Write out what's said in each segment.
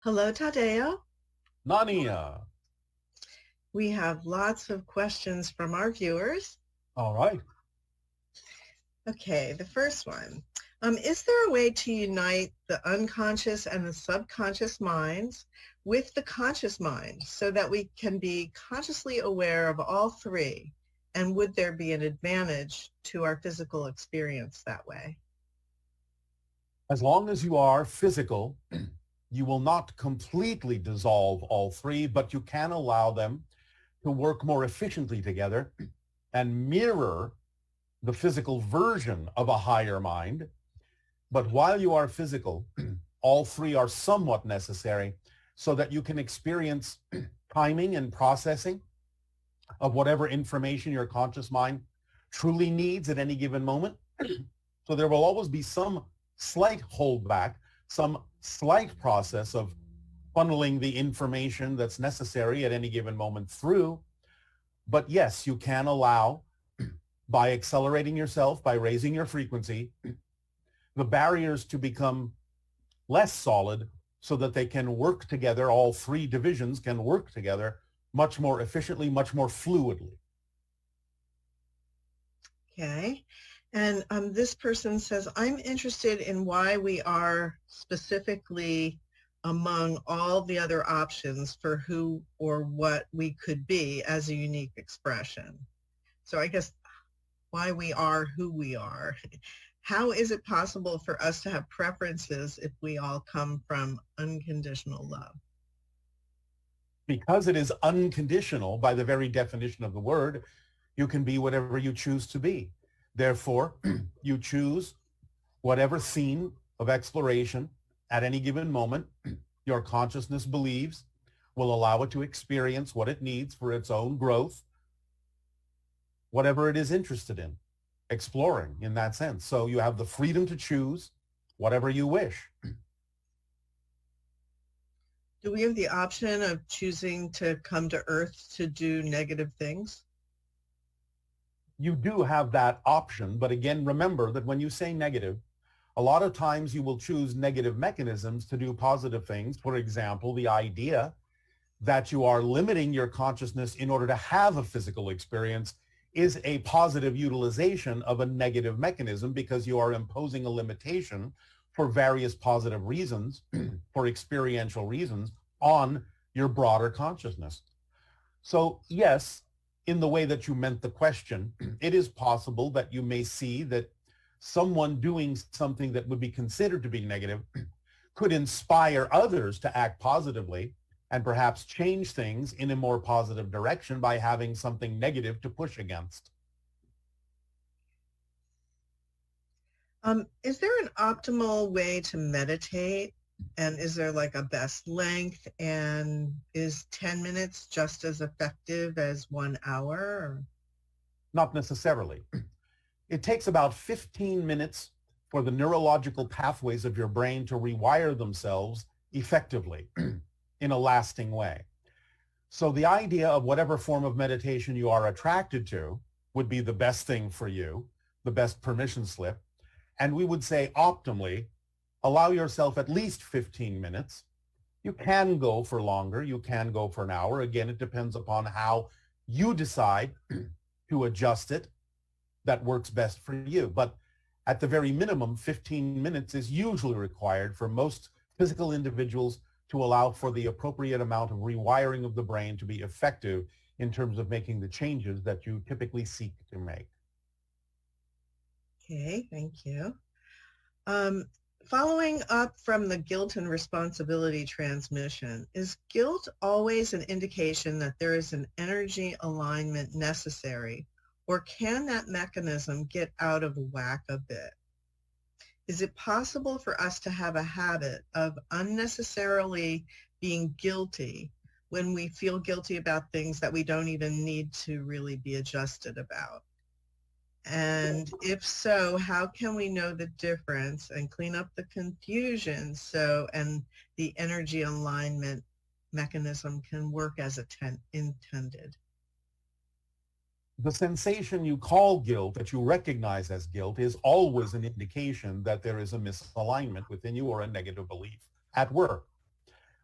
Hello, Tadeo. Nania. We have lots of questions from our viewers. All right. Okay, the first one. Is there a way to unite the unconscious and the subconscious minds with the conscious mind so that we can be consciously aware of all three? And would there be an advantage to our physical experience that way? As long as you are physical, you will not completely dissolve all three, but you can allow them to work more efficiently together and mirror the physical version of a higher mind. But while you are physical, all three are somewhat necessary so that you can experience timing and processing of whatever information your conscious mind truly needs at any given moment. So there will always be some slight holdback, some slight process of funneling the information that's necessary at any given moment through. But yes, you can allow, by accelerating yourself, by raising your frequency, the barriers to become less solid so that they can work together. All three divisions can work together much more efficiently, much more fluidly. Okay. And this person says, I'm interested in why we are specifically among all the other options for who or what we could be as a unique expression. So I guess why we are who we are. How is it possible for us to have preferences if we all come from unconditional love? Because it is unconditional by the very definition of the word, you can be whatever you choose to be. Therefore, you choose whatever theme of exploration at any given moment your consciousness believes will allow it to experience what it needs for its own growth, whatever it is interested in exploring in that sense. So you have the freedom to choose whatever you wish. Do we have the option of choosing to come to Earth to do negative things? You do have that option, but again, remember that when you say negative, a lot of times you will choose negative mechanisms to do positive things. For example, the idea that you are limiting your consciousness in order to have a physical experience is a positive utilization of a negative mechanism because you are imposing a limitation for various positive reasons, for experiential reasons, on your broader consciousness. So yes, in the way that you meant the question, it is possible that you may see that someone doing something that would be considered to be negative could inspire others to act positively and perhaps change things in a more positive direction by having something negative to push against. Is there an optimal way to meditate? And is there like a best length? And is 10 minutes just as effective as 1 hour? Or? Not necessarily. It takes about 15 minutes for the neurological pathways of your brain to rewire themselves effectively in a lasting way. So the idea of whatever form of meditation you are attracted to would be the best thing for you, the best permission slip. And we would say optimally, allow yourself at least 15 minutes. You can go for longer. You can go for an hour. Again, it depends upon how you decide to adjust it that works best for you. But at the very minimum, 15 minutes is usually required for most physical individuals to allow for the appropriate amount of rewiring of the brain to be effective in terms of making the changes that you typically seek to make. Okay, thank you. Following up from the guilt and responsibility transmission, is guilt always an indication that there is an energy alignment necessary, or can that mechanism get out of whack a bit? Is it possible for us to have a habit of unnecessarily being guilty when we feel guilty about things that we don't even need to really be adjusted about? And if so, how can we know the difference and clean up the confusion and the energy alignment mechanism can work as intended? The sensation you call guilt, that you recognize as guilt, is always an indication that there is a misalignment within you or a negative belief at work.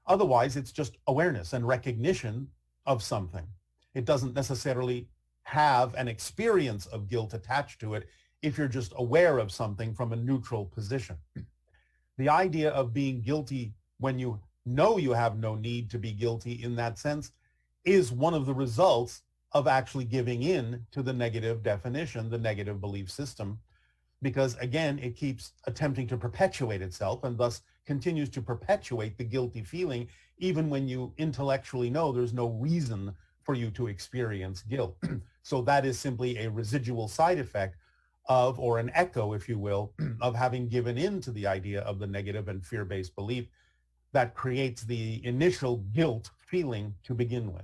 Otherwise, it's just awareness and recognition of something. It doesn't necessarily have an experience of guilt attached to it if you're just aware of something from a neutral position. The idea of being guilty when you know you have no need to be guilty in that sense is one of the results of actually giving in to the negative definition, the negative belief system, because again, it keeps attempting to perpetuate itself and thus continues to perpetuate the guilty feeling, even when you intellectually know there's no reason for you to experience guilt. So that is simply a residual side effect of, or an echo, if you will, of having given in to the idea of the negative and fear-based belief that creates the initial guilt feeling to begin with.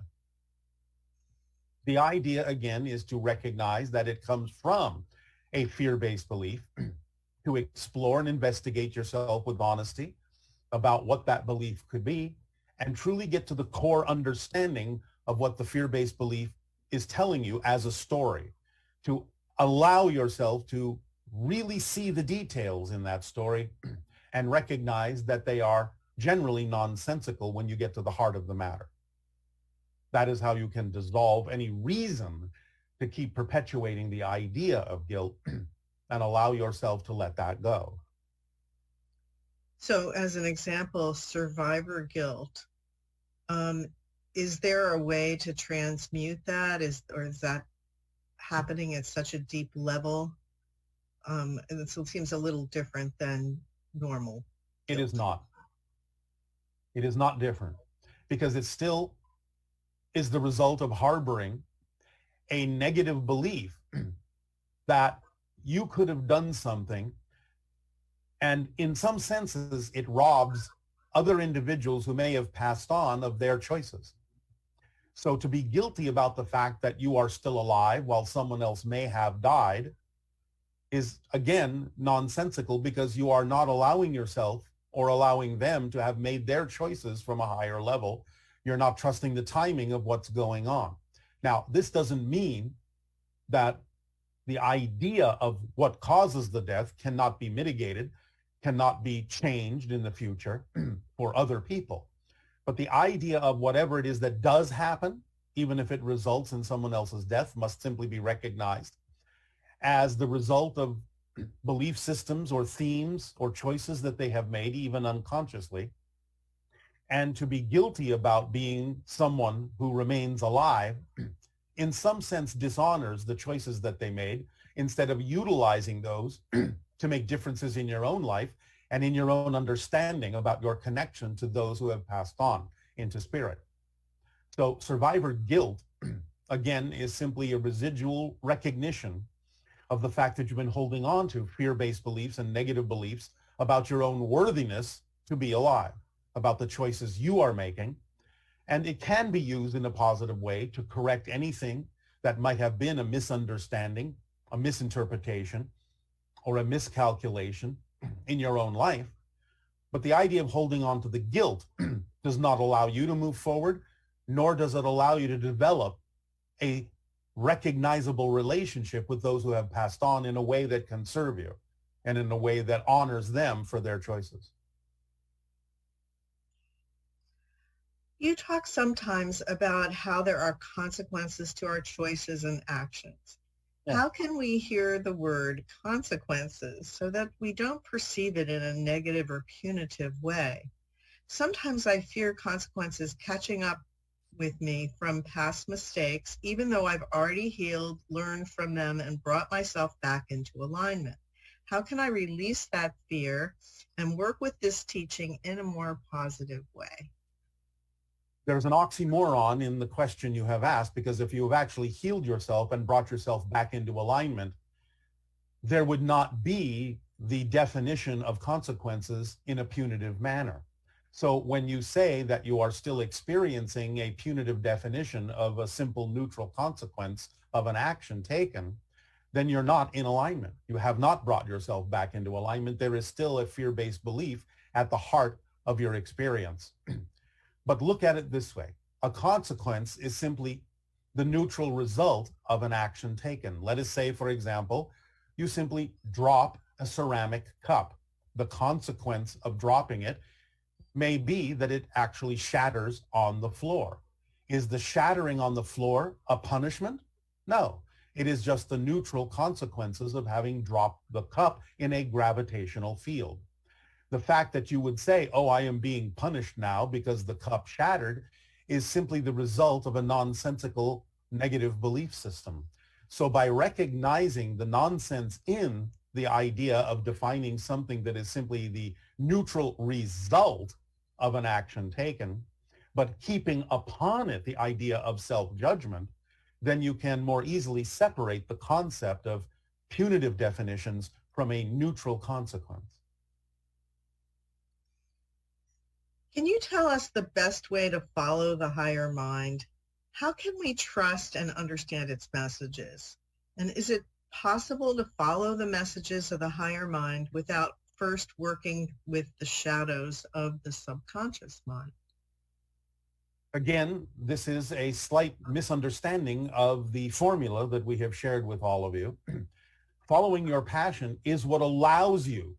The idea, again, is to recognize that it comes from a fear-based belief, to explore and investigate yourself with honesty about what that belief could be, and truly get to the core understanding of what the fear-based belief is telling you as a story, to allow yourself to really see the details in that story and recognize that they are generally nonsensical when you get to the heart of the matter. That is how you can dissolve any reason to keep perpetuating the idea of guilt and allow yourself to let that go. So as an example, survivor guilt, is there a way to transmute that? Or is that happening at such a deep level? And it seems a little different than normal guilt. It is not. It is not different because it still is the result of harboring a negative belief that you could have done something, and in some senses it robs other individuals who may have passed on of their choices. So to be guilty about the fact that you are still alive while someone else may have died is, again, nonsensical, because you are not allowing yourself or allowing them to have made their choices from a higher level. You're not trusting the timing of what's going on. Now, this doesn't mean that the idea of what causes the death cannot be mitigated, cannot be changed in the future for other people. But the idea of whatever it is that does happen, even if it results in someone else's death, must simply be recognized as the result of belief systems or themes or choices that they have made, even unconsciously. And to be guilty about being someone who remains alive, in some sense, dishonors the choices that they made, instead of utilizing those to make differences in your own life and in your own understanding about your connection to those who have passed on into spirit. So survivor guilt, again, is simply a residual recognition of the fact that you've been holding on to fear-based beliefs and negative beliefs about your own worthiness to be alive, about the choices you are making. And it can be used in a positive way to correct anything that might have been a misunderstanding, a misinterpretation, or a miscalculation in your own life. But the idea of holding on to the guilt does not allow you to move forward, nor does it allow you to develop a recognizable relationship with those who have passed on in a way that can serve you and in a way that honors them for their choices. You talk sometimes about how there are consequences to our choices and actions. Yeah. How can we hear the word consequences so that we don't perceive it in a negative or punitive way? Sometimes I fear consequences catching up with me from past mistakes, even though I've already healed, learned from them, and brought myself back into alignment. How can I release that fear and work with this teaching in a more positive way? There's an oxymoron in the question you have asked, because if you have actually healed yourself and brought yourself back into alignment, there would not be the definition of consequences in a punitive manner. So when you say that you are still experiencing a punitive definition of a simple neutral consequence of an action taken, then you're not in alignment. You have not brought yourself back into alignment. There is still a fear-based belief at the heart of your experience. But look at it this way. A consequence is simply the neutral result of an action taken. Let us say, for example, you simply drop a ceramic cup. The consequence of dropping it may be that it actually shatters on the floor. Is the shattering on the floor a punishment? No. It is just the neutral consequences of having dropped the cup in a gravitational field. The fact that you would say, oh, I am being punished now because the cup shattered, is simply the result of a nonsensical negative belief system. So by recognizing the nonsense in the idea of defining something that is simply the neutral result of an action taken, but keeping upon it the idea of self-judgment, then you can more easily separate the concept of punitive definitions from a neutral consequence. Can you tell us the best way to follow the higher mind? How can we trust and understand its messages? And is it possible to follow the messages of the higher mind without first working with the shadows of the subconscious mind? Again, this is a slight misunderstanding of the formula that we have shared with all of you. Following your passion is what allows you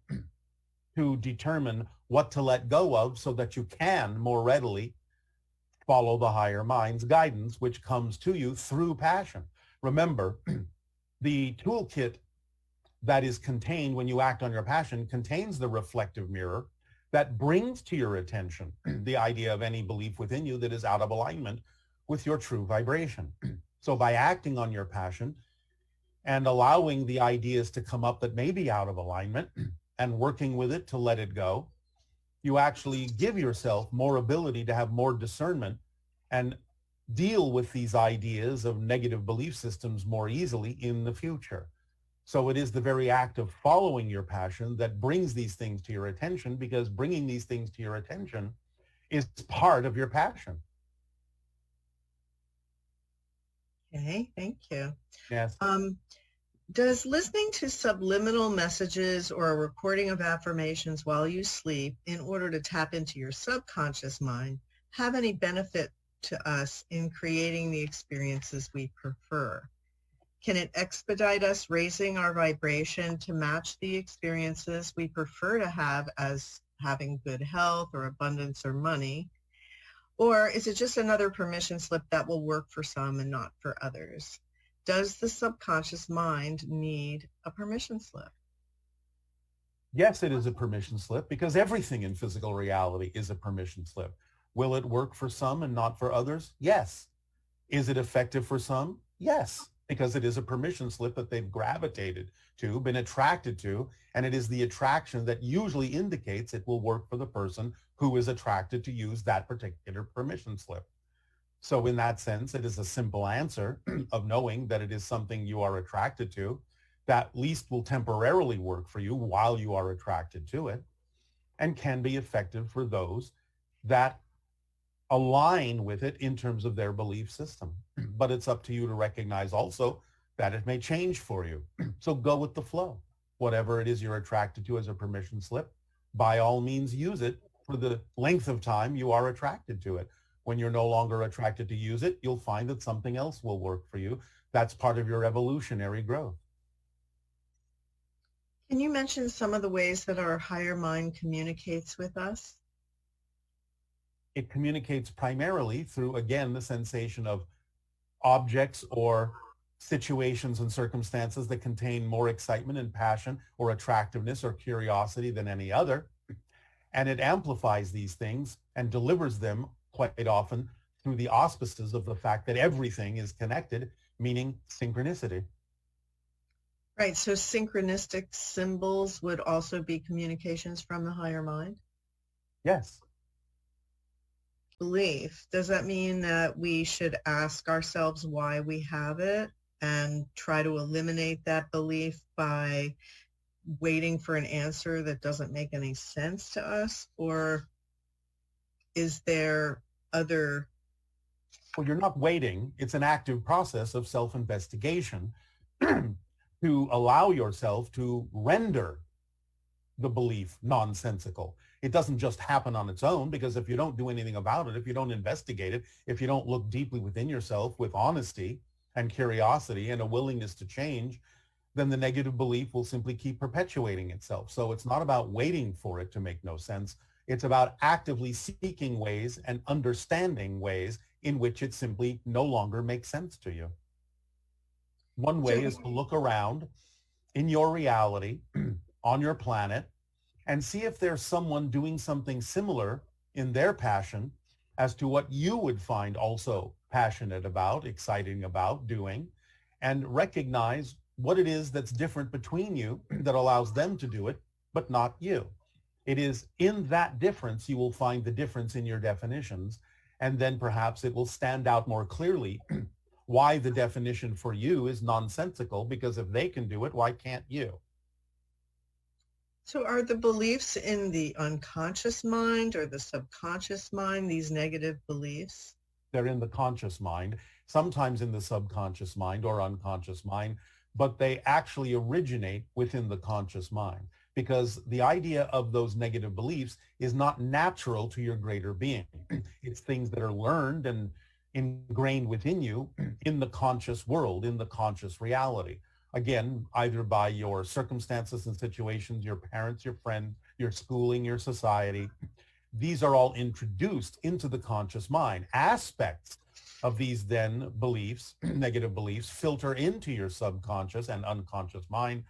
to determine what to let go of so that you can more readily follow the higher mind's guidance, which comes to you through passion. Remember, the toolkit that is contained when you act on your passion contains the reflective mirror that brings to your attention the idea of any belief within you that is out of alignment with your true vibration. So by acting on your passion and allowing the ideas to come up that may be out of alignment and working with it to let it go, you actually give yourself more ability to have more discernment and deal with these ideas of negative belief systems more easily in the future. So it is the very act of following your passion that brings these things to your attention, because bringing these things to your attention is part of your passion. Okay, thank you. Yes. Does listening to subliminal messages or a recording of affirmations while you sleep in order to tap into your subconscious mind have any benefit to us in creating the experiences we prefer? Can it expedite us raising our vibration to match the experiences we prefer to have, as having good health or abundance or money? Or is it just another permission slip that will work for some and not for others? Does the subconscious mind need a permission slip? Yes, it is a permission slip, because everything in physical reality is a permission slip. Will it work for some and not for others? Yes. Is it effective for some? Yes, because it is a permission slip that they've gravitated to, been attracted to, and it is the attraction that usually indicates it will work for the person who is attracted to use that particular permission slip. So in that sense, it is a simple answer of knowing that it is something you are attracted to, that at least will temporarily work for you while you are attracted to it, and can be effective for those that align with it in terms of their belief system. But it's up to you to recognize also that it may change for you. So go with the flow. Whatever it is you're attracted to as a permission slip, by all means use it for the length of time you are attracted to it. When you're no longer attracted to use it, you'll find that something else will work for you. That's part of your evolutionary growth. Can you mention some of the ways that our higher mind communicates with us? It communicates primarily through, again, the sensation of objects or situations and circumstances that contain more excitement and passion or attractiveness or curiosity than any other. And it amplifies these things and delivers them quite often through the auspices of the fact that everything is connected, meaning synchronicity. Right, so synchronistic symbols would also be communications from the higher mind? Yes. Belief, does that mean that we should ask ourselves why we have it and try to eliminate that belief by waiting for an answer that doesn't make any sense to us? Or is there other? Well, you're not waiting. It's an active process of self-investigation to allow yourself to render the belief nonsensical. It doesn't just happen on its own, because if you don't do anything about it, if you don't investigate it, if you don't look deeply within yourself with honesty and curiosity and a willingness to change, then the negative belief will simply keep perpetuating itself. So it's not about waiting for it to make no sense. It's about actively seeking ways and understanding ways in which it simply no longer makes sense to you. One way So is to look around in your reality on your planet and see if there's someone doing something similar in their passion as to what you would find also passionate about, exciting about doing, and recognize what it is that's different between you that allows them to do it, but not you. It is in that difference you will find the difference in your definitions, and then perhaps it will stand out more clearly why the definition for you is nonsensical, because if they can do it, why can't you? So are the beliefs in the unconscious mind or the subconscious mind, these negative beliefs? They're in the conscious mind, sometimes in the subconscious mind or unconscious mind, but they actually originate within the conscious mind, because the idea of those negative beliefs is not natural to your greater being. It's things that are learned and ingrained within you in the conscious world, in the conscious reality. Again, either by your circumstances and situations, your parents, your friends, your schooling, your society. These are all introduced into the conscious mind. Aspects of these then beliefs, negative beliefs, filter into your subconscious and unconscious mind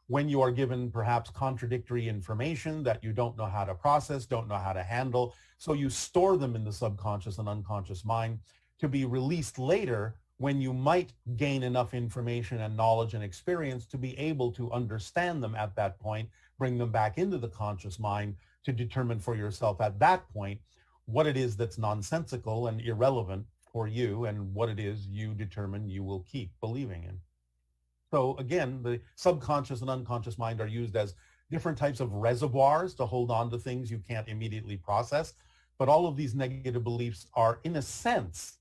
when you are given perhaps contradictory information that you don't know how to process, don't know how to handle. So you store them in the subconscious and unconscious mind to be released later when you might gain enough information and knowledge and experience to be able to understand them at that point, bring them back into the conscious mind to determine for yourself at that point what it is that's nonsensical and irrelevant for you and what it is you determine you will keep believing in. So again, the subconscious and unconscious mind are used as different types of reservoirs to hold on to things you can't immediately process. But all of these negative beliefs are, in a sense,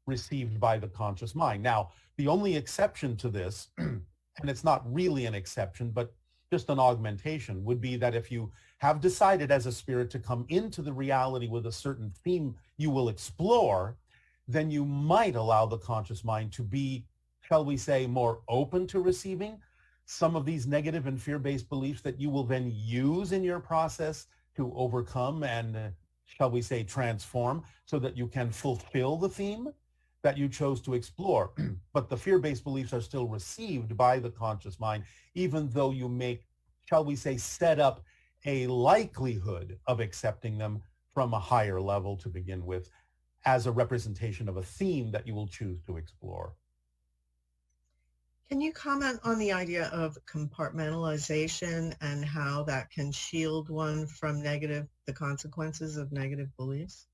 received by the conscious mind. Now, the only exception to this, and it's not really an exception, but just an augmentation, would be that if you have decided as a spirit to come into the reality with a certain theme you will explore, then you might allow the conscious mind to be, shall we say, more open to receiving some of these negative and fear-based beliefs that you will then use in your process to overcome and, shall we say, transform so that you can fulfill the theme that you chose to explore. But the fear-based beliefs are still received by the conscious mind, even though you make, shall we say, set up a likelihood of accepting them from a higher level to begin with as a representation of a theme that you will choose to explore. Can you comment on the idea of compartmentalization and how that can shield one from the consequences of negative beliefs?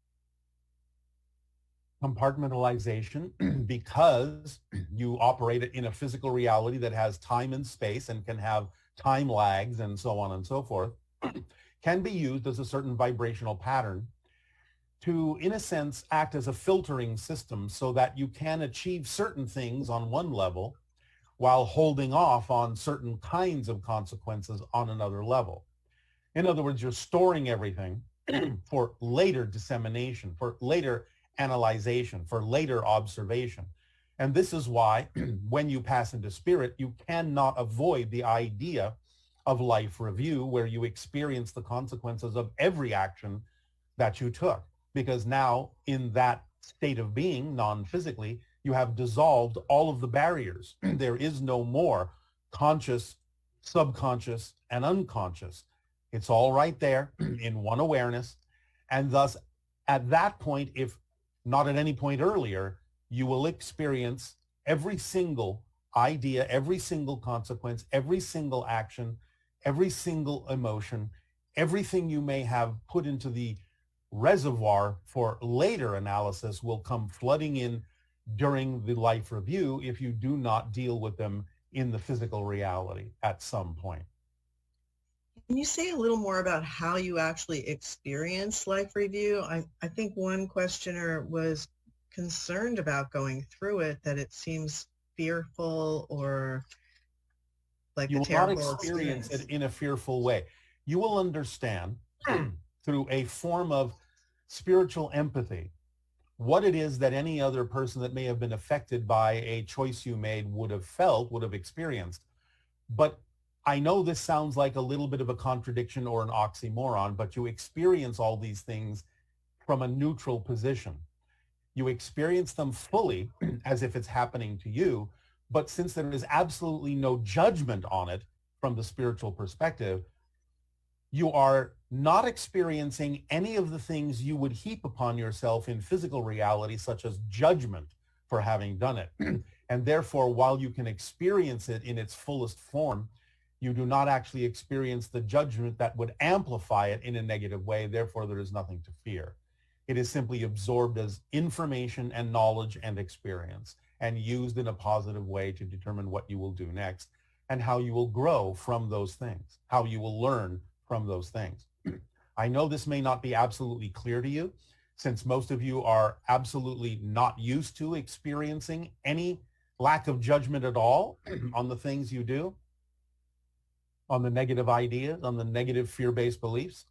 Compartmentalization, because you operate it in a physical reality that has time and space and can have time lags and so on and so forth, can be used as a certain vibrational pattern to, in a sense, act as a filtering system so that you can achieve certain things on one level while holding off on certain kinds of consequences on another level. In other words, you're storing everything for later dissemination, for later analyzation, for later observation. And this is why when you pass into spirit, you cannot avoid the idea of life review, where you experience the consequences of every action that you took. Because now in that state of being, non-physically, you have dissolved all of the barriers. There is no more conscious, subconscious, and unconscious. It's all right there in one awareness. And thus, at that point, if not at any point earlier, you will experience every single idea, every single consequence, every single action, every single emotion, everything you may have put into the reservoir for later analysis will come flooding in during the life review if you do not deal with them in the physical reality at some point. Can you say a little more about how you actually experience life review? I think one questioner was concerned about going through it, that it seems fearful or like You a will not terrible experience experience. it in a fearful way. You will understand through a form of spiritual empathy what it is that any other person that may have been affected by a choice you made would have felt, would have experienced. But I know this sounds like a little bit of a contradiction or an oxymoron, but you experience all these things from a neutral position. You experience them fully as if it's happening to you, but since there is absolutely no judgment on it from the spiritual perspective, you are not experiencing any of the things you would heap upon yourself in physical reality, such as judgment for having done it. And therefore, while you can experience it in its fullest form, you do not actually experience the judgment that would amplify it in a negative way. Therefore, there is nothing to fear. It is simply absorbed as information and knowledge and experience and used in a positive way to determine what you will do next and how you will grow from those things, how you will learn from those things. I know this may not be absolutely clear to you, since most of you are absolutely not used to experiencing any lack of judgment at all on the things you do, on the negative ideas, on the negative fear-based beliefs.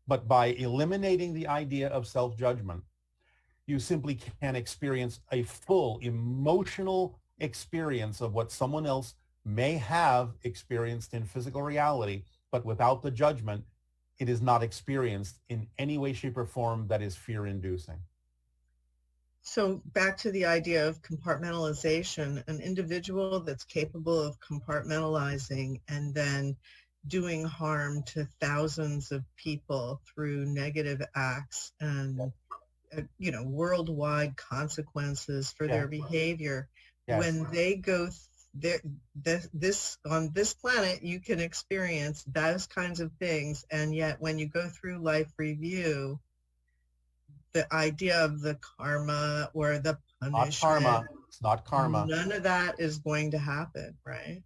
But by eliminating the idea of self-judgment, you simply can experience a full emotional experience of what someone else may have experienced in physical reality, but without the judgment, it is not experienced in any way, shape, or form that is fear-inducing. So back to the idea of compartmentalization, an individual that's capable of compartmentalizing and then doing harm to thousands of people through negative acts and worldwide consequences for their behavior. Yes. When they go this on this planet, you can experience those kinds of things, and yet when you go through life review, the idea of the karma or the punishment, not karma. It's not karma. None of that is going to happen, right?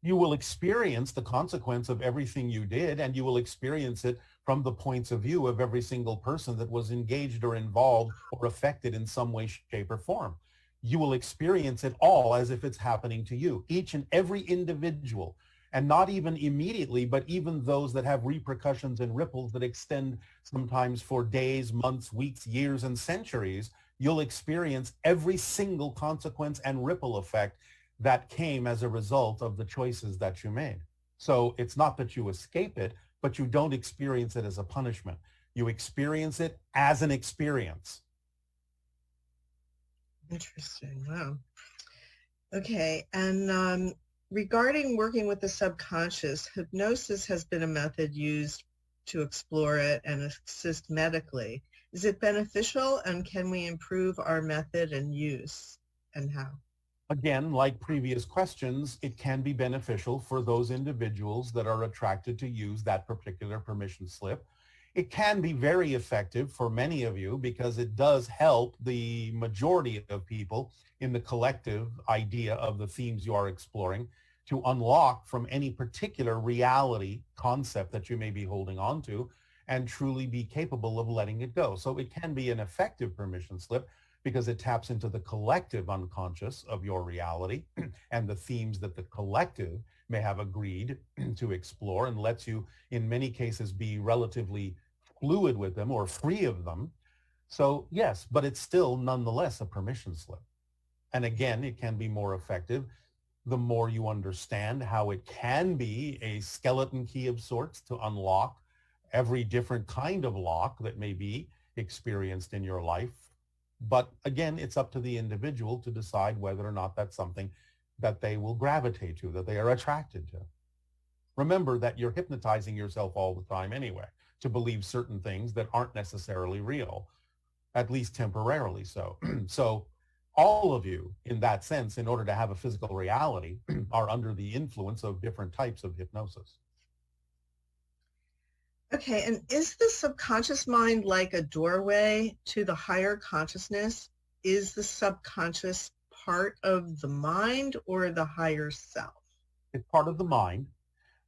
You will experience the consequence of everything you did, and you will experience it from the points of view of every single person that was engaged or involved or affected in some way, shape, or form. You will experience it all as if it's happening to you, each and every individual, and not even immediately, but even those that have repercussions and ripples that extend sometimes for days, months, weeks, years, and centuries. You'll experience every single consequence and ripple effect that came as a result of the choices that you made. So it's not that you escape it, but you don't experience it as a punishment. You experience it as an experience. Interesting. Wow. Okay. And regarding working with the subconscious, hypnosis has been a method used to explore it and assist medically. Is it beneficial, and can we improve our method and use, and how? Again, like previous questions, it can be beneficial for those individuals that are attracted to use that particular permission slip. It can be very effective for many of you because it does help the majority of people in the collective idea of the themes you are exploring to unlock from any particular reality concept that you may be holding on to and truly be capable of letting it go. So it can be an effective permission slip because it taps into the collective unconscious of your reality and the themes that the collective may have agreed to explore, and lets you, in many cases, be relatively fluid with them or free of them. So yes, but it's still nonetheless a permission slip. And again, it can be more effective the more you understand how it can be a skeleton key of sorts to unlock every different kind of lock that may be experienced in your life. But again, it's up to the individual to decide whether or not that's something that they will gravitate to, that they are attracted to. Remember that you're hypnotizing yourself all the time anyway to believe certain things that aren't necessarily real, at least temporarily so. So all of you, in that sense, in order to have a physical reality, are under the influence of different types of hypnosis. Okay, and is the subconscious mind like a doorway to the higher consciousness? Is the subconscious part of the mind or the higher self? It's part of the mind,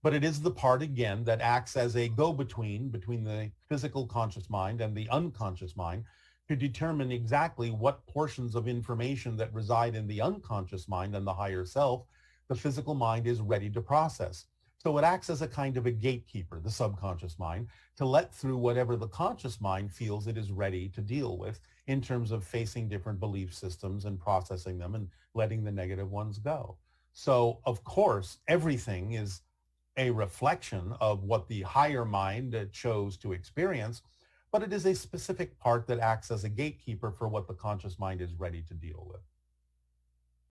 but it is the part, again, that acts as a go-between between the physical conscious mind and the unconscious mind to determine exactly what portions of information that reside in the unconscious mind and the higher self the physical mind is ready to process. So it acts as a kind of a gatekeeper, the subconscious mind, to let through whatever the conscious mind feels it is ready to deal with in terms of facing different belief systems and processing them and letting the negative ones go. So, of course, everything is a reflection of what the higher mind chose to experience, but it is a specific part that acts as a gatekeeper for what the conscious mind is ready to deal with.